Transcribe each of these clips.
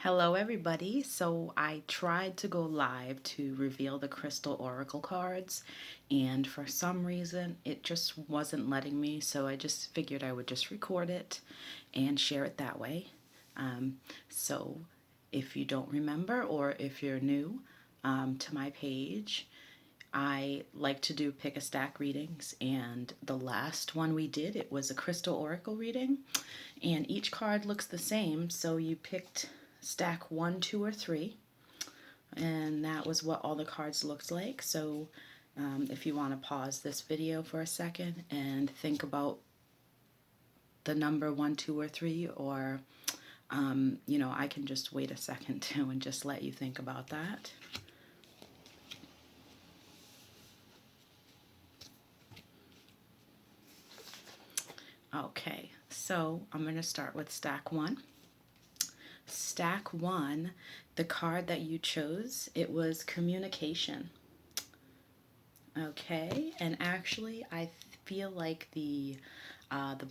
Hello, everybody. So I tried to go live to reveal the Crystal Oracle cards, and for some reason it just wasn't letting me. So I just figured I would just record it and share it that way. So if you don't remember or if you're new to my page, I like to do pick a stack readings, and the last one we did, it was a Crystal Oracle reading, and each card looks the same. So you picked stack 1, 2, or 3, and that was what all the cards looked like. So if you want to pause this video for a second and think about the number 1, 2, or 3, or I can just wait a second too and just let you think about that. Okay, so I'm going to start with stack 1. Stack 1, the card that you chose, it was communication. Okay, and actually I feel like the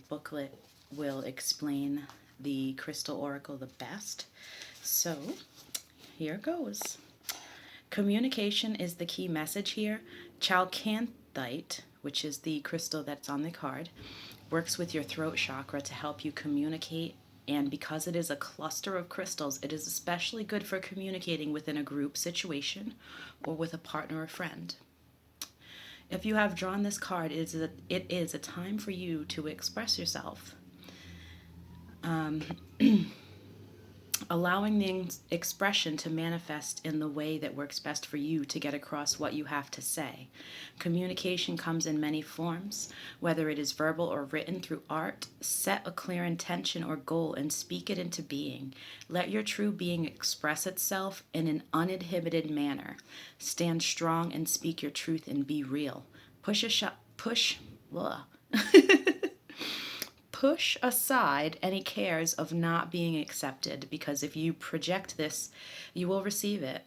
booklet will explain the Crystal Oracle the best. So here goes. Communication is the key message here. Chalcanthite, which is the crystal that's on the card, works with your throat chakra to help you communicate. And because it is a cluster of crystals, it is especially good for communicating within a group situation or with a partner or friend. If you have drawn this card, it is a time for you to express yourself. Allowing the expression to manifest in the way that works best for you to get across what you have to say. Communication comes in many forms, whether it is verbal or written through art. Set a clear intention or goal and speak it into being. Let your true being express itself in an uninhibited manner. Stand strong and speak your truth and be real. Push aside any cares of not being accepted, because if you project this, you will receive it.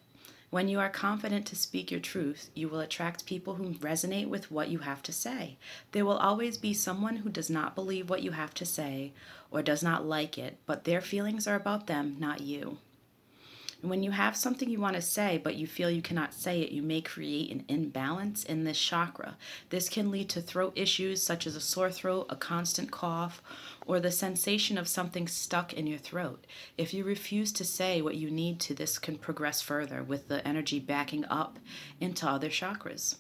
When you are confident to speak your truth, you will attract people who resonate with what you have to say. There will always be someone who does not believe what you have to say or does not like it, but their feelings are about them, not you. And when you have something you want to say, but you feel you cannot say it, you may create an imbalance in this chakra. This can lead to throat issues such as a sore throat, a constant cough, or the sensation of something stuck in your throat. If you refuse to say what you need to, this can progress further with the energy backing up into other chakras.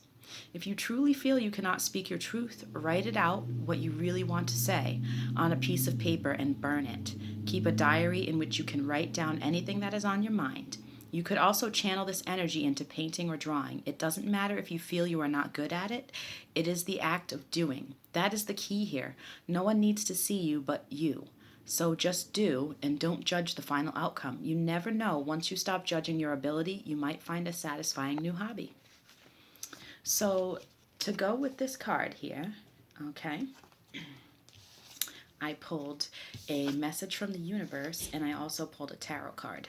If you truly feel you cannot speak your truth, write it out, what you really want to say, on a piece of paper and burn it. Keep a diary in which you can write down anything that is on your mind. You could also channel this energy into painting or drawing. It doesn't matter if you feel you are not good at it. It is the act of doing. That is the key here. No one needs to see you but you. So just do and don't judge the final outcome. You never know. Once you stop judging your ability, you might find a satisfying new hobby. So to go with this card here, okay, I pulled a message from the universe, and I also pulled a tarot card.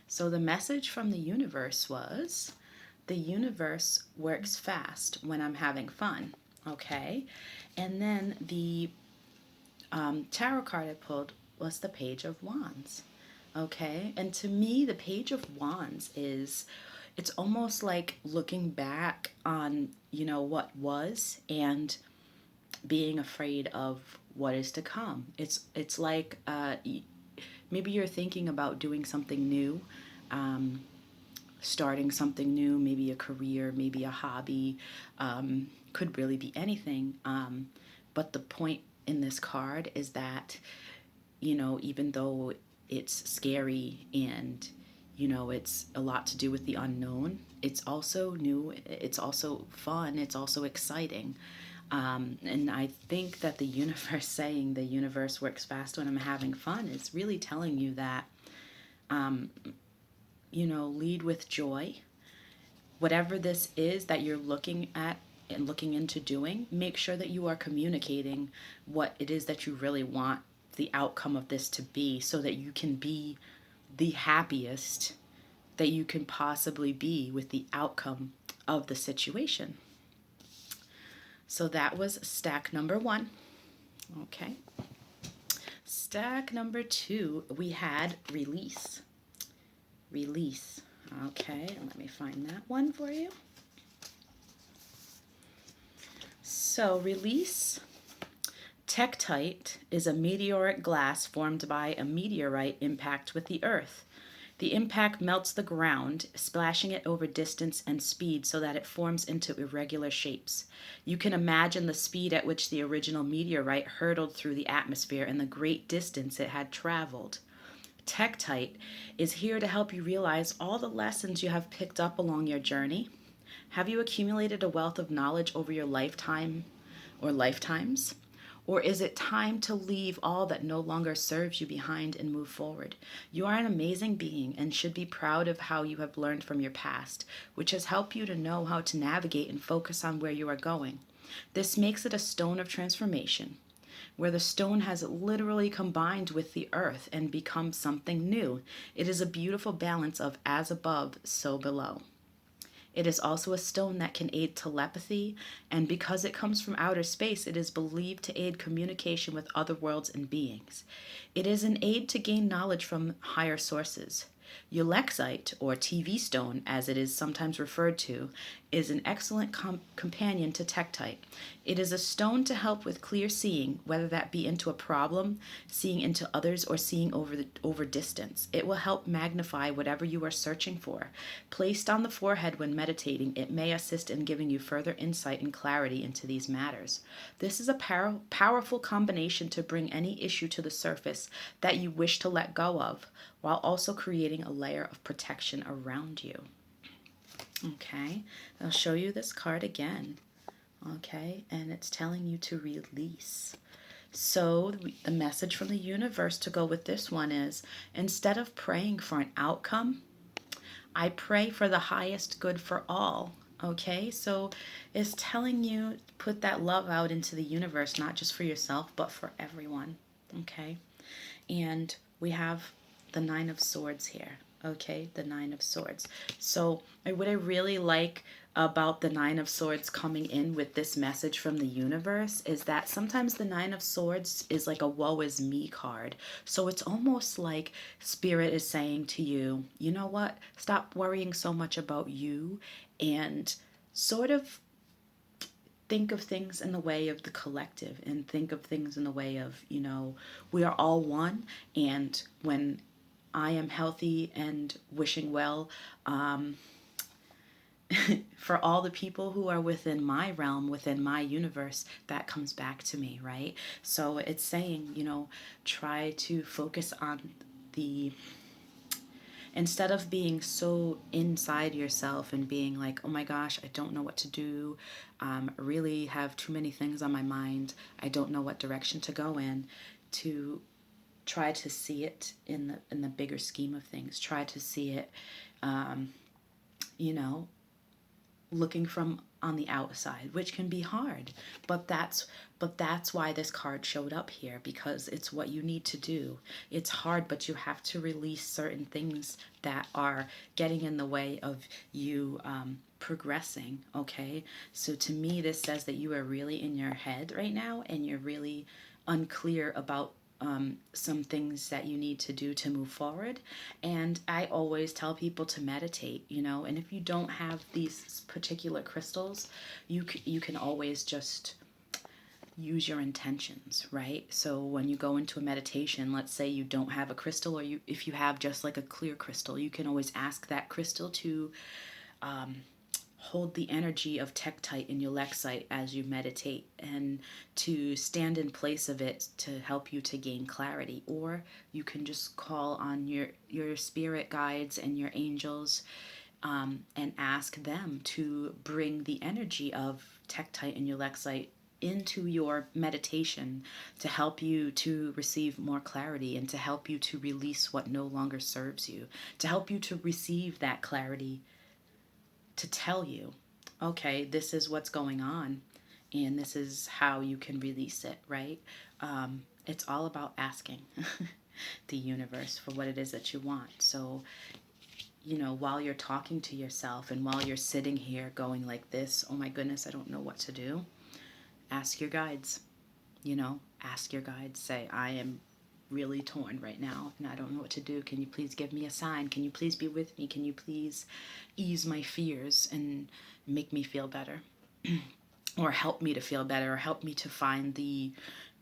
So the message from the universe was, the universe works fast when I'm having fun, okay? And then the tarot card I pulled was the Page of Wands, okay? And to me, the Page of Wands is, it's almost like looking back on, what was, and being afraid of what is to come. It's like maybe you're thinking about doing something new, starting something new, maybe a career, maybe a hobby, could really be anything. But the point in this card is that, even though it's scary and, it's a lot to do with the unknown, it's also new, it's also fun, it's also exciting. And I think that the universe saying the universe works fast when I'm having fun is really telling you that, lead with joy. Whatever this is that you're looking at and looking into doing, make sure that you are communicating what it is that you really want the outcome of this to be, so that you can be the happiest that you can possibly be with the outcome of the situation. So that was stack number 1. Okay. Stack number 2, we had release. Release. Okay, let me find that one for you. So, release. Tektite is a meteoric glass formed by a meteorite impact with the Earth. The impact melts the ground, splashing it over distance and speed so that it forms into irregular shapes. You can imagine the speed at which the original meteorite hurtled through the atmosphere and the great distance it had traveled. Tektite is here to help you realize all the lessons you have picked up along your journey. Have you accumulated a wealth of knowledge over your lifetime or lifetimes? Or is it time to leave all that no longer serves you behind and move forward? You are an amazing being and should be proud of how you have learned from your past, which has helped you to know how to navigate and focus on where you are going. This makes it a stone of transformation, where the stone has literally combined with the earth and become something new. It is a beautiful balance of as above, so below. It is also a stone that can aid telepathy, and because it comes from outer space, it is believed to aid communication with other worlds and beings. It is an aid to gain knowledge from higher sources. Ulexite, or TV stone as it is sometimes referred to, is an excellent companion to tektite. It is a stone to help with clear seeing, whether that be into a problem, seeing into others, or seeing over distance. It will help magnify whatever you are searching for. Placed on the forehead when meditating, it may assist in giving you further insight and clarity into these matters. This is a powerful combination to bring any issue to the surface that you wish to let go of, while also creating a layer of protection around you. Okay, I'll show you this card again. Okay, and it's telling you to release. So the message from the universe to go with this one is, instead of praying for an outcome, I pray for the highest good for all. Okay, so it's telling you put that love out into the universe, not just for yourself, but for everyone. Okay, and we have the Nine of Swords here. Okay, the Nine of Swords. So what I really like about the Nine of Swords coming in with this message from the universe is that sometimes the Nine of Swords is like a woe is me card. So it's almost like Spirit is saying to you, you know what? Stop worrying so much about you and sort of think of things in the way of the collective and think of things in the way of, we are all one. And when I am healthy and wishing well, for all the people who are within my realm, within my universe, that comes back to me, right? So it's saying, try to focus on the, instead of being so inside yourself and being like, oh my gosh, I don't know what to do, really have too many things on my mind, I don't know what direction to go in, to try to see it in the bigger scheme of things. Try to see it, looking from on the outside, which can be hard. But that's why this card showed up here, because it's what you need to do. It's hard, but you have to release certain things that are getting in the way of you progressing. Okay, so to me, this says that you are really in your head right now, and you're really unclear about some things that you need to do to move forward. And I always tell people to meditate, and if you don't have these particular crystals, you can always just use your intentions, right? So when you go into a meditation, let's say you don't have a crystal, or if you have just like a clear crystal, you can always ask that crystal to hold the energy of tektite and ulexite as you meditate, and to stand in place of it to help you to gain clarity. Or you can just call on your spirit guides and your angels, and ask them to bring the energy of tektite and ulexite into your meditation to help you to receive more clarity, and to help you to release what no longer serves you, to help you to receive that clarity, to tell you, okay, this is what's going on, and this is how you can release it, right? It's all about asking the universe for what it is that you want. So, while you're talking to yourself and while you're sitting here going like this, oh my goodness, I don't know what to do, ask your guides, ask your guides, say, I am really torn right now and I don't know what to do. Can you please give me a sign? Can you please be with me? Can you please ease my fears and make me feel better? Or help me to feel better, or help me to find the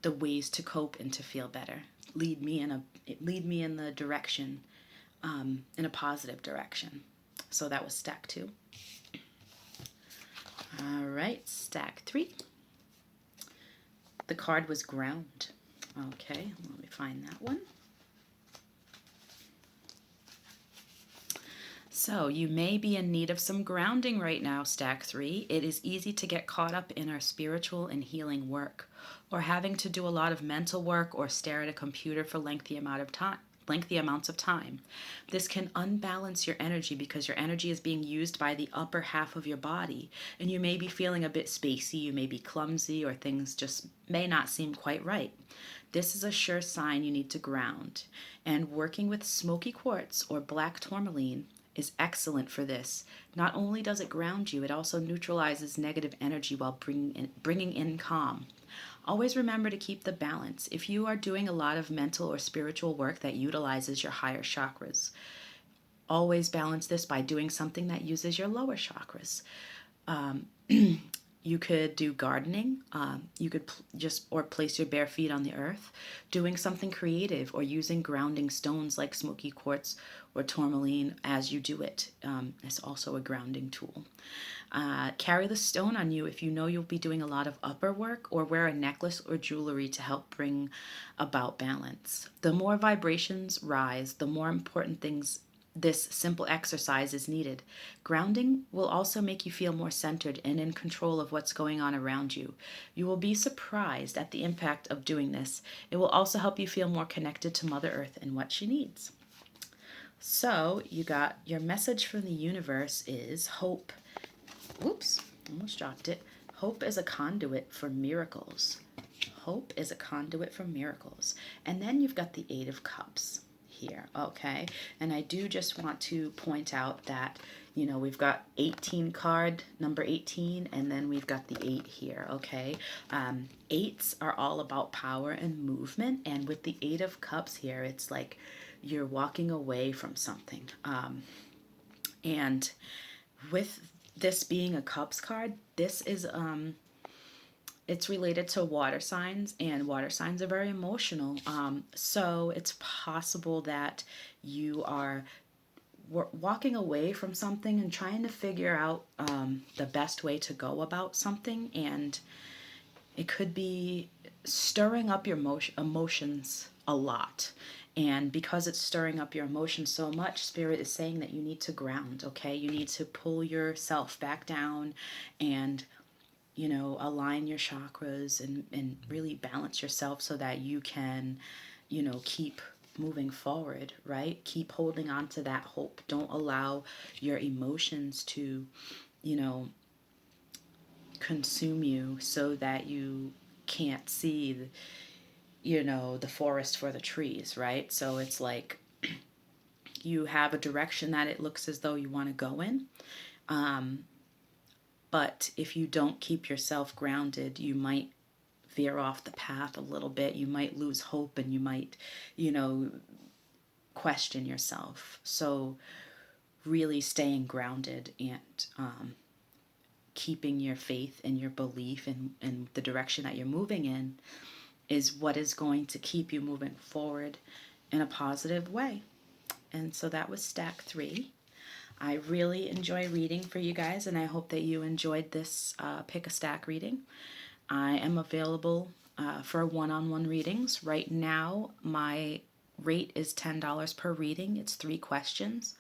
ways to cope and to feel better. Lead me in the direction, in a positive direction. So that was stack 2. All right, stack 3. The card was ground. Okay, let me find that one. So you may be in need of some grounding right now, stack 3. It is easy to get caught up in our spiritual and healing work, or having to do a lot of mental work or stare at a computer for lengthy amounts of time. This can unbalance your energy because your energy is being used by the upper half of your body, and you may be feeling a bit spacey, you may be clumsy, or things just may not seem quite right. This is a sure sign you need to ground, and working with smoky quartz or black tourmaline is excellent for this. Not only does it ground you, it also neutralizes negative energy while bringing in calm. Always remember to keep the balance. If you are doing a lot of mental or spiritual work that utilizes your higher chakras, always balance this by doing something that uses your lower chakras. You could do gardening. You could or place your bare feet on the earth, doing something creative, or using grounding stones like smoky quartz or tourmaline as you do it. It's also a grounding tool. Carry the stone on you if you know you'll be doing a lot of upper work, or wear a necklace or jewelry to help bring about balance. The more vibrations rise, the more important things this simple exercise is needed. Grounding will also make you feel more centered and in control of what's going on around you. You will be surprised at the impact of doing this. It will also help you feel more connected to Mother Earth and what she needs. So you got your message from the universe is hope. Whoops, almost dropped it. Hope is a conduit for miracles. Hope is a conduit for miracles. And then you've got the 8 of Cups here, okay? And I do just want to point out that, you know, we've got 18 card, number 18, and then we've got the 8 here, okay? 8s are all about power and movement, and with the 8 of Cups here, it's like you're walking away from something. And with this being a Cups card, this is it's related to water signs, and water signs are very emotional. So it's possible that you are walking away from something and trying to figure out the best way to go about something, and it could be stirring up your emotions a lot. And because it's stirring up your emotions so much, Spirit is saying that you need to ground, okay? You need to pull yourself back down and, you know, align your chakras and really balance yourself so that you can, you know, keep moving forward, right? Keep holding on to that hope. Don't allow your emotions to, you know, consume you so that you can't see the forest for the trees, right? So it's like you have a direction that it looks as though you want to go in. But if you don't keep yourself grounded, you might veer off the path a little bit. You might lose hope, and you might, question yourself. So really staying grounded and keeping your faith and your belief in the direction that you're moving in is what is going to keep you moving forward in a positive way. And so that was stack 3. I really enjoy reading for you guys, and I hope that you enjoyed this pick a stack reading. I am available for one-on-one readings. Right now, my rate is $10 per reading. It's 3 questions.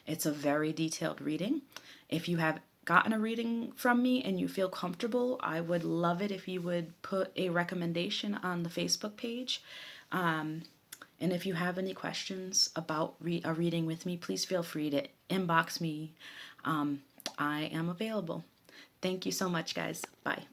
It's a very detailed reading. If you have gotten a reading from me and you feel comfortable, I would love it if you would put a recommendation on the Facebook page. And if you have any questions about a reading with me, please feel free to inbox me. I am available. Thank you so much, guys. Bye.